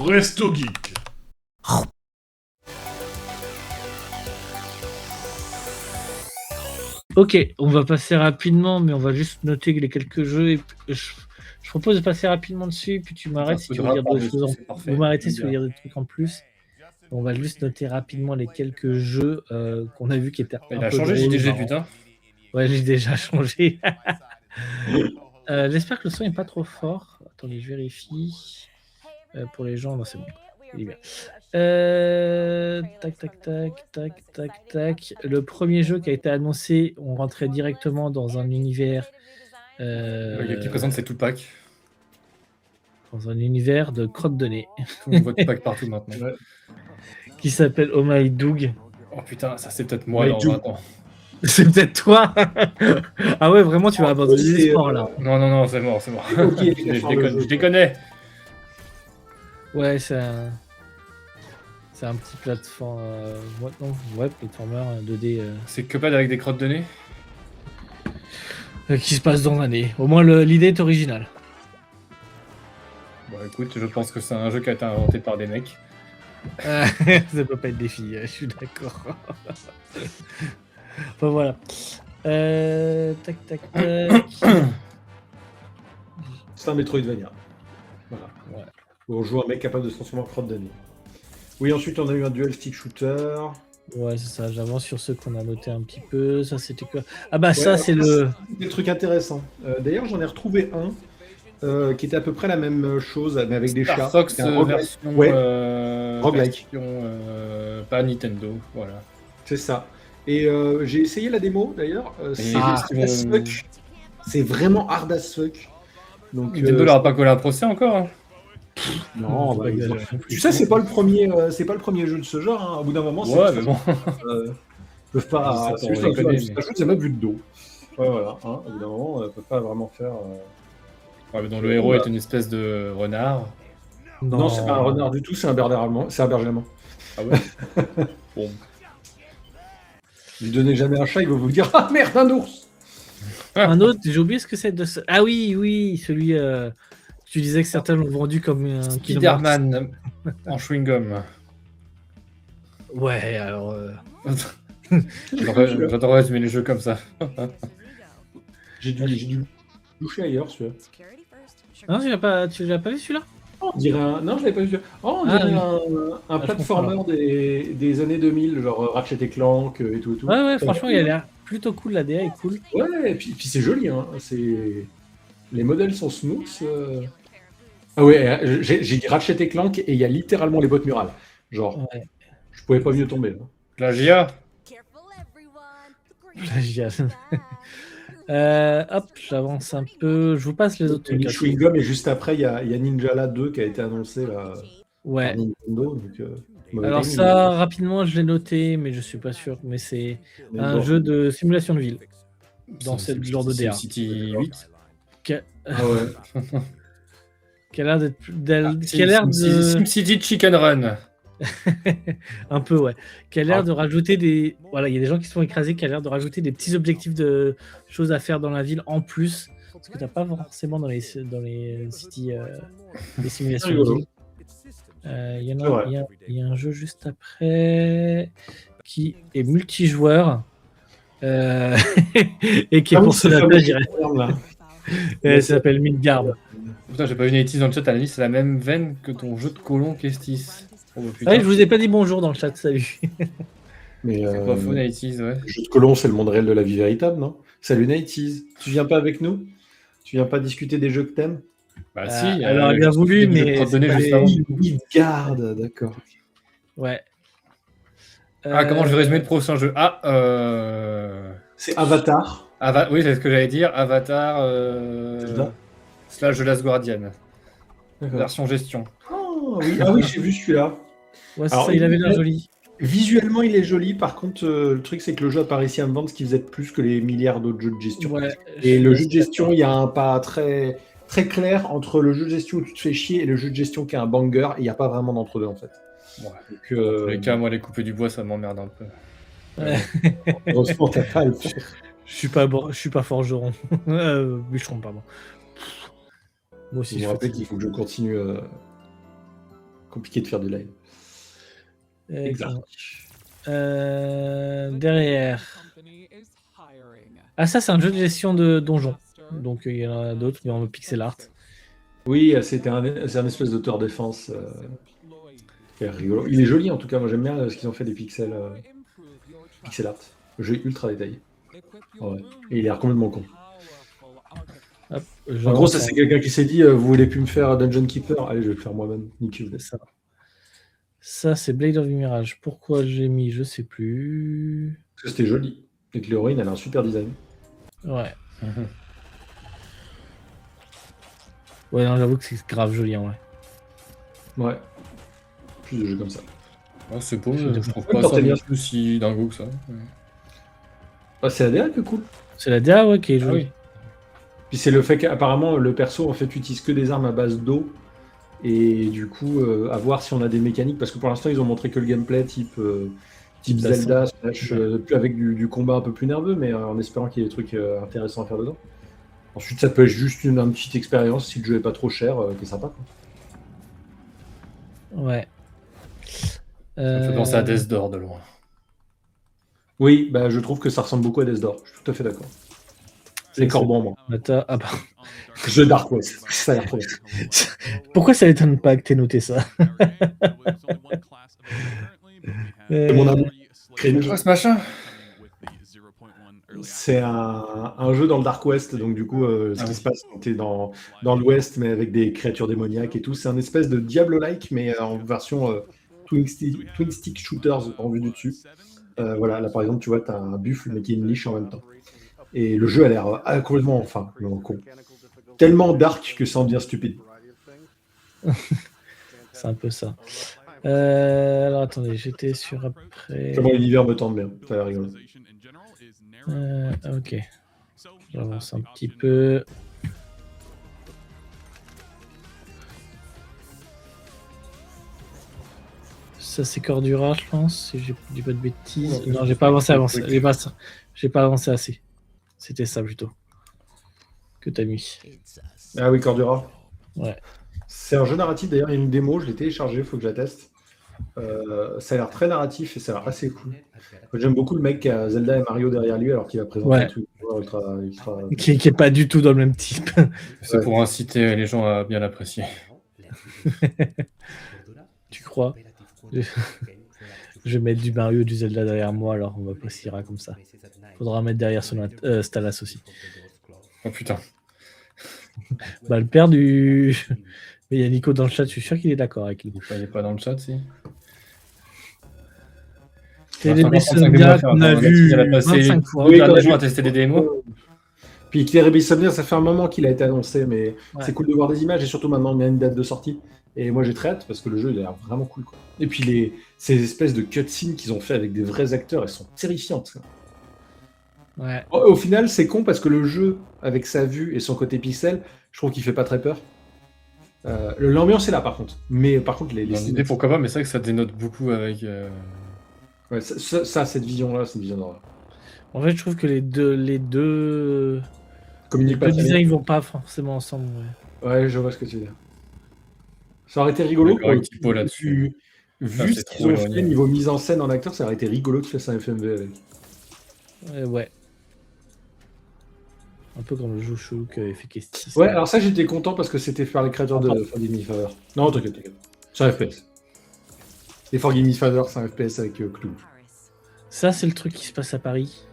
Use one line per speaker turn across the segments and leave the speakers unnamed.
Resto Geek.
Ok, on va passer rapidement, mais on va juste noter les quelques jeux. Et je propose de passer rapidement dessus, puis tu m'arrêtes si tu veux dire d'autres choses. Vous m'arrêtez si vous voulez dire des trucs en plus. On va juste noter rapidement les quelques jeux qu'on a vu qui étaient
Il
un
a
peu
changé
drôles,
JDG,
marrants.
putain.
Ouais, j'ai déjà changé. J'espère que le son est pas trop fort. Attendez, je vérifie. Pour les gens, non, c'est bon. Il est bien. Tac. Le premier jeu qui a été annoncé, on rentrait directement dans un univers.
Le gars qui présente, c'est Tupac.
Dans un univers de crotte de nez.
Tout le monde voit Tupac partout maintenant.
Ouais.
Qui s'appelle Oh My Doug.
Oh putain, ça c'est peut-être moi dans 20 ans.
C'est peut-être toi. Ah ouais, vraiment, tu vas abandonner les sports là.
Non, c'est mort.
Ok,
Je déconne.
Ouais, c'est un petit plateforme. Platformer 2D.
C'est que pas avec des crottes de nez.
Qui se passe dans l'année. Au moins, l'idée est originale.
Bon écoute, je pense que c'est un jeu qui a été inventé par des mecs.
Ça peut pas être des filles, je suis d'accord. Enfin voilà. Tac.
C'est un Metroidvania. Voilà.
Ouais.
On joue un mec capable de se transformer en crotte de nez. Oui, ensuite on a eu un dual stick shooter.
Ouais, c'est ça, j'avance sur ceux qu'on a noté un petit peu. Ça, c'était quoi? Ah bah ça, c'est le...
Des trucs intéressants. D'ailleurs, j'en ai retrouvé un qui était à peu près la même chose, mais avec des
Star
chats.
Fox
C'était un roguelike.
version,
Ouais. Roguelike.
version, pas Nintendo, voilà.
C'est ça. Et j'ai essayé la démo d'ailleurs. C'est hard as fuck. C'est vraiment hard as fuck. Donc,
Nintendo leur a pas collé un procès encore. Hein.
Non, bah, tu sais, c'est pas le premier jeu de ce genre. Hein. Au bout d'un moment,
ouais, mais bon.
Ils peuvent pas.
C'est juste un
jeu, c'est même vu de dos. Ouais, voilà. Hein. Au bout d'un moment, ils peuvent pas vraiment faire.
Ouais, mais dont le héros est une espèce de renard.
Non, c'est pas un renard du tout, c'est un berger allemand. C'est un berger allemand.
Ah ouais. Bon.
Lui donnez jamais un chat, il va vous dire ah merde, un ours.
Un autre, j'ai oublié ce que c'est de ce... Ah oui, celui... tu disais que certains l'ont vendu comme un
Spider-Man en chewing-gum.
Ouais, alors...
J'adore résumer les jeux comme ça.
J'ai dû toucher ailleurs, celui-là.
Non, tu l'as pas vu celui-là?
On dirait un... Non, je l'avais pas vu. Oh, on dirait un platformer des années 2000, genre Ratchet et Clank et tout.
Ouais, franchement, il a l'air plutôt cool, la DA est cool.
Ouais, et puis c'est joli, hein. Les modèles sont smooth. Ah ouais, j'ai dit Ratchet et Clank et il y a littéralement les bottes murales. Genre,
ouais.
Je pouvais pas mieux tomber. Là.
Plagiat.
Hop, j'avance un peu. Je vous passe les autres trucs.
Chewing-gum et juste après, il y a Ninjala 2 qui a été annoncé là,
ouais.
par Nintendo. Donc,
alors ça, rapidement, je l'ai noté, mais je suis pas sûr. Mais c'est un jeu de simulation de ville. Dans ce genre de DA.
City 8.
Ah ouais.
Qui a l'air d'être...
SimCity Chicken Run.
un peu, ouais. Qui a l'air de rajouter des... Voilà, il y a des gens qui se sont écrasés, qui a l'air de rajouter des petits objectifs de choses à faire dans la ville en plus. Ce que tu n'as pas forcément dans les city, les simulations de ville. Il y a un jeu juste après qui est multijoueur et qui est pour cela, je dirais. Ça s'appelle Midgard.
Putain, j'ai pas vu Nighties dans le chat, à la limite, c'est la même veine que ton jeu de colon Kestis.
Oh, ouais, je vous ai pas dit bonjour dans le chat, salut.
Mais
c'est pas faux, Nighties, ouais.
Le jeu de colon, c'est le monde réel de la vie véritable, non? Salut Nighties, tu viens pas avec nous? Tu viens pas discuter des jeux que t'aimes?
Bah si,
alors il a voulu, mais
Midgard, d'accord.
Ouais.
Comment je vais résumer le prochain jeu?
C'est Avatar.
Oui, c'est ce que j'allais dire. Avatar / The Last Guardian. Version gestion.
Oh, oui. Ah oui, j'ai vu celui-là.
Ouais, alors, ça, il avait l'air joli.
Visuellement, il est joli. Par contre, le truc, c'est que le jeu a pas réussi à me vendre ce qui faisait plus que les milliards d'autres jeux de gestion.
Ouais,
et le jeu de gestion, il y a un pas très, très clair entre le jeu de gestion où tu te fais chier et le jeu de gestion qui est un banger. Et il n'y a pas vraiment d'entre-deux, en fait.
Ouais. Donc, dans tous les cas, moi, les coupés du bois, ça m'emmerde un peu.
Ouais.
Heureusement, t'as pas à le faire.
Je suis pas forgeron. Bûcheron, pardon. Moi aussi,
je me rappelle qu'il faut que je continue compliqué de faire du live. Exact.
Derrière. Ah, ça, c'est un jeu de gestion de donjons. Donc, il y en a d'autres, mais en pixel art.
Oui, c'est un espèce de tour défense. Rigolo. Il est joli, en tout cas. Moi, j'aime bien ce qu'ils ont fait des pixel art. Le jeu est ultra détaillé. Ouais. Et il a l'air complètement con.
Hop,
en gros, ça, c'est quelqu'un qui s'est dit vous voulez plus me faire Dungeon Keeper? Allez, je vais le faire moi-même. Nickel.
C'est ça. Ça, c'est Blade of the Mirage. Pourquoi j'ai mis, je sais plus.
Parce que c'était joli. Et que l'héroïne, elle a un super design.
Ouais. Ouais, non, j'avoue que c'est grave joli en vrai.
Ouais. Plus de jeux comme ça.
Ah, c'est beau, je trouve pas ça bien plus si dingo que ça.
Ah, c'est la DA qui est cool.
C'est la DA, ouais, qui est jolie.
Oui.
Puis c'est le fait qu'apparemment, le perso, en fait, utilise que des armes à base d'eau. Et du coup, à voir si on a des mécaniques. Parce que pour l'instant, ils ont montré que le gameplay type Zelda, plus avec du combat un peu plus nerveux, mais en espérant qu'il y ait des trucs intéressants à faire dedans. Ensuite, ça peut être juste une petite expérience si le jeu est pas trop cher, qui est sympa. Quoi.
Ouais.
Ça me fait penser à Death Door de loin.
Oui, bah, je trouve que ça ressemble beaucoup à Death Door. Je suis tout à fait d'accord. C'est Corban, moi.
Attends, ah bah.
Jeu Dark West. Ça a l'air trop bien.
Pourquoi ça m'étonne pas que t'aies noté ça?
Mon amour.
Quoi ce machin?
C'est un jeu dans le Dark West, donc du coup, ce qui se passe quand t'es dans l'Ouest, mais avec des créatures démoniaques et tout. C'est un espèce de Diablo-like, mais en version twin stick shooters en vue du dessus. Voilà, là par exemple, tu vois, t'as un buffle, mais qui est une liche en même temps. Et le jeu a l'air complètement, con. Tellement dark que ça en devient stupide.
C'est un peu ça. Alors attendez, j'étais sur après.
Comment l'univers me tente bien, ça a l'air rigolo.
Ok. J'avance un petit peu. Ça c'est Cordura, je pense, si je dis pas de bêtises. Non, j'ai pas avancé. J'ai pas avancé assez. C'était ça plutôt. Que t'as mis.
Ah oui, Cordura.
Ouais.
C'est un jeu narratif d'ailleurs, il y a une démo, je l'ai téléchargé, il faut que je la teste. Ça a l'air très narratif et ça a l'air assez cool. J'aime beaucoup le mec qui a Zelda et Mario derrière lui alors qu'il va présenter un truc ultra...
Qui est pas du tout dans le même type.
C'est pour inciter les gens à bien l'apprécier.
Tu crois? Je vais mettre du Mario et du Zelda derrière moi, alors on appréciera comme ça. Faudra mettre derrière son Stalas aussi.
Oh putain.
Bah le père du... Mais il y a Nico dans le chat, je suis sûr qu'il est d'accord avec lui.
Il n'est pas dans le chat, si.
Télébissomnia qu'on a vu 25 fois.
Oui, quand a testé des démos.
Puis Télébissomnia, ça fait un moment qu'il a été annoncé, mais c'est cool de voir des images et surtout maintenant il y a une date de sortie. Et moi j'ai très hâte parce que le jeu il a l'air vraiment cool. Quoi. Et puis ces espèces de cutscenes qu'ils ont fait avec des vrais acteurs, elles sont terrifiantes. Quoi.
Ouais.
Au final, c'est con parce que le jeu, avec sa vue et son côté pixel, je trouve qu'il fait pas très peur. L'ambiance est là par contre. Mais par contre, les
idées, pourquoi pas, mais c'est vrai que ça dénote beaucoup avec.
Ouais, cette vision-là, c'est une vision d'horreur.
En fait, je trouve que les deux
communiquent pas.
Les deux designs ils vont pas forcément ensemble.
Ouais, je vois ce que tu veux dire. Ça aurait été rigolo.
Typo là-dessus.
Vu ce qu'ils ont fait niveau mise en scène en acteur, ça aurait été rigolo de faire un FMV avec.
Ouais. Un peu comme le jeu chelou qu'avait fait Kestis.
Ouais, alors ça j'étais content parce que c'était faire les créateurs de Forgive Me Father. Non, t'inquiète. C'est un FPS. Et Forgive Me Father, c'est un FPS avec Clou.
Ça, c'est le truc qui se passe à Paris.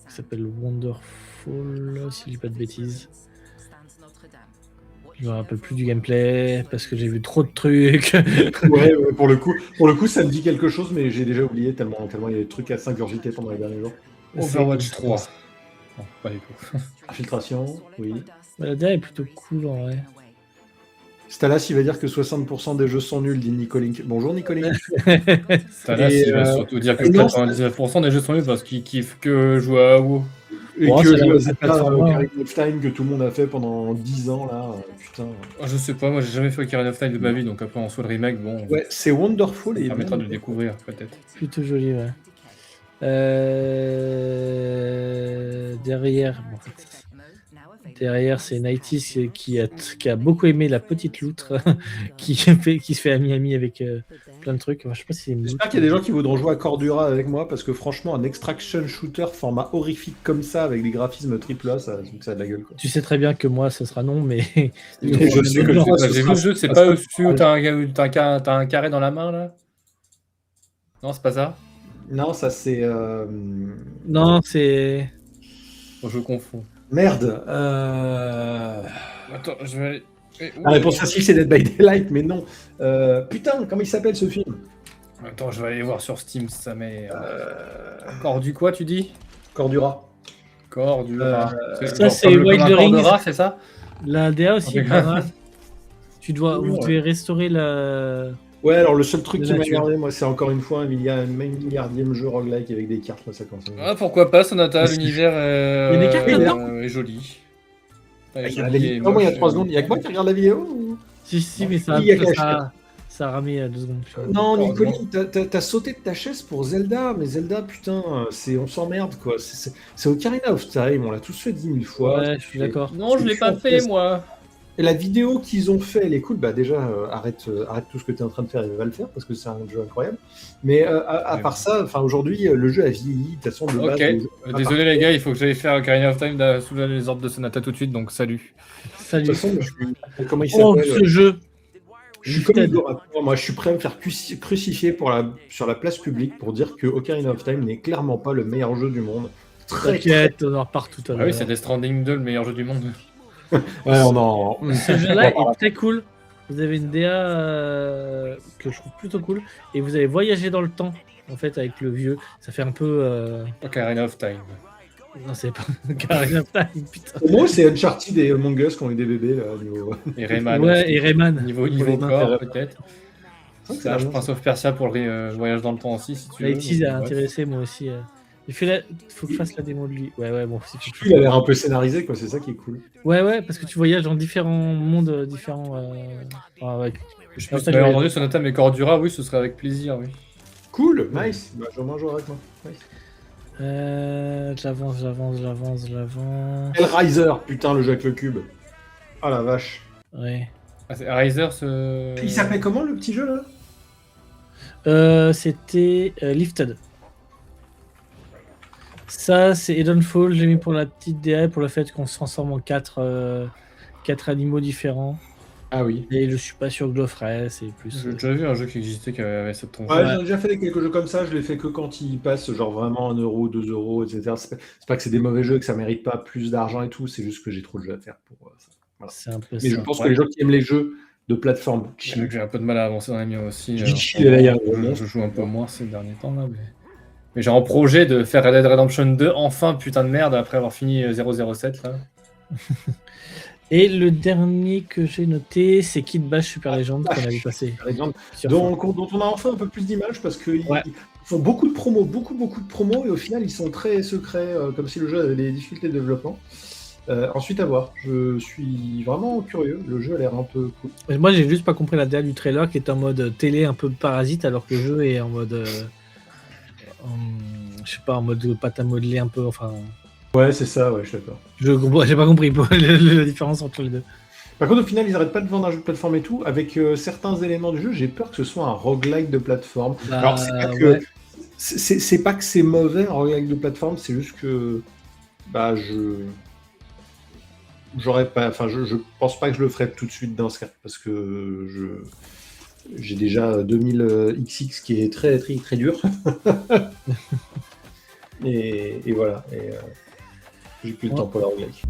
Ça s'appelle Wonderfall, si je dis pas de bêtises. Je me rappelle plus du gameplay parce que j'ai vu trop de trucs.
ouais, pour le coup, ça me dit quelque chose, mais j'ai déjà oublié tellement il y a des trucs à 5h pendant les derniers jours.
Overwatch 3. Non, pas les coups.
Infiltration, oui.
La DA est plutôt cool en vrai.
Stalas, il va dire que 60% des jeux sont nuls, dit Nicolink. Bonjour Nicolink.
Stalas, il va surtout dire que 99% des jeux sont nuls parce qu'il kiffe que jouer à WoW.
Et que jouer à Zelda, Ocarina of Time que tout le monde a fait pendant 10 ans là, putain.
Je sais pas, moi j'ai jamais fait Ocarina of Time de ma vie, donc après en soit le remake, bon.
Ouais, c'est Wonderful et
ça permettra de le découvrir peut-être.
Plutôt joli, ouais. Derrière, bon, en fait, Derrière, c'est Nightis qui a beaucoup aimé la petite loutre qui se fait ami avec plein de trucs. Enfin, je sais pas si c'est
J'espère qu'il y a des gens qui voudront jouer à Cordura avec moi parce que franchement, un extraction shooter format horrifique comme ça avec des graphismes AAA, ça a de la gueule. Quoi.
Tu sais très bien que moi, ça sera non, mais.
Je sais que j'ai vu le jeu, c'est pas celui où t'as un carré dans la main là? Non, c'est pas ça?
Non, ça c'est.
Non, c'est.
Oh, je confonds.
Merde.
Attends, je vais aller.
La réponse facile, c'est Dead by Daylight, mais non. Putain, comment il s'appelle ce film?
Attends, je vais aller voir sur Steam, ça met. Cordu quoi, tu dis?
Cordura.
Cordura.
Ça, c'est Wild Rings.
C'est ça?
La DA aussi est pas mal. Vous devez restaurer la.
Ouais, alors le seul truc qui m'a gardé, moi, c'est encore une fois un milliardième jeu roguelike avec des cartes. Moi, ça commence.
Ah, pourquoi pas, Sonata, l'univers
Il y a des cartes
est joli.
Il y a 3 secondes, il y a que moi qui regarde la vidéo ou...
Si, mais ça a ramé à 2 secondes.
Non, Nicoli, t'as sauté de ta chaise pour Zelda, mais Zelda, putain, on s'emmerde, quoi. C'est Ocarina of Time, on l'a tous fait 10 000 fois.
Ouais, je suis d'accord.
Non, je l'ai pas fait, moi.
Et la vidéo qu'ils ont fait, elle est cool. Bah déjà, arrête tout ce que tu es en train de faire et va le faire parce que c'est un jeu incroyable. Mais à part ça, aujourd'hui, le jeu a vieilli. De toute façon, de base.
Désolé les gars, il faut que j'aille faire Ocarina of Time sous les ordres de Sonata tout de suite. Donc salut.
Salut.
De toute façon, comment il s'appelle
ce jeu.
Je suis comme Igor. Moi, je suis prêt à me faire crucifier sur la place publique pour dire que Ocarina of Time n'est clairement pas le meilleur jeu du monde.
T'inquiète, on en repart tout à l'heure.
Ah oui, c'est Death Stranding 2, le meilleur jeu du monde.
Ouais,
Ce jeu-là est très cool. Vous avez une DA que je trouve plutôt cool. Et vous avez voyagé dans le temps, en fait, avec le vieux. Ça fait un peu.
Ocarina of Time.
Non, c'est pas Ocarina of Time, putain.
Moi, c'est Uncharted et Among Us qui ont eu des bébés, là.
Et Rayman.
Ouais, et Rayman.
Niveau corps, peut-être. Ça, je prends sauf Persia pour le voyage dans le temps aussi, si tu veux.
Nightis a intéressé, moi aussi. Il faut que je fasse la démo de lui. Ouais, bon.
Il a l'air un peu scénarisé, quoi. C'est ça qui est cool.
Ouais, parce que tu voyages dans différents mondes différents.
Je pense que tu m'avais entendu Sonata, mais Cordura, oui, ce serait avec plaisir, oui.
Cool, nice. Bah, je rejoins avec moi.
Nice. J'avance.
Hellraiser, putain, le jeu avec le cube. Ah la vache.
Ouais.
Ah, c'est Hellraiser, ce.
Il s'appelait comment le petit jeu là?
C'était Lifted. Ça, c'est Edenfall. J'ai mis pour la petite DA, pour le fait qu'on se transforme en 4 animaux différents.
Ah oui.
Et je suis pas sûr que je le ferais. C'est plus.
J'ai déjà vu un jeu qui existait qui avait cette tronche.
Ouais, j'ai déjà fait quelques jeux comme ça. Je les fais que quand ils passent, genre vraiment 1 euro, 2 euros, etc. C'est pas que c'est des mauvais jeux, que ça mérite pas plus d'argent et tout. C'est juste que j'ai trop de jeux à faire pour ça. Voilà.
C'est un peu
Mais je pense que les gens qui aiment les jeux de plateforme.
J'ai un peu de mal à avancer dans les miens aussi. Je joue un peu moins ces derniers temps là, mais j'ai en projet de faire Red Dead Redemption 2 enfin, putain de merde, après avoir fini 007 là.
Et le dernier que j'ai noté, c'est Kid Bash Super Legend qu'on avait passé.
dont on a enfin un peu plus d'images parce qu'ils font beaucoup de promos, beaucoup de promos, et au final ils sont très secrets, comme si le jeu avait des difficultés de développement. Ensuite à voir, je suis vraiment curieux, le jeu a l'air un peu cool.
Et moi j'ai juste pas compris la DA du trailer qui est en mode télé un peu parasite alors que le jeu est en mode je sais pas, en mode pâte à modeler un peu, enfin.
Ouais, c'est ça, ouais, je suis d'accord.
J'ai pas compris la différence entre les deux.
Par contre, au final, ils arrêtent pas de vendre un jeu de plateforme et tout. Avec certains éléments du jeu, j'ai peur que ce soit un roguelike de plateforme. Alors, c'est pas que c'est mauvais un roguelike de plateforme, c'est juste que je pense pas que je le ferais tout de suite dans ce cas, parce que j'ai déjà 2000 XX qui est très très très dur. et voilà. J'ai plus le temps pour la roguelike.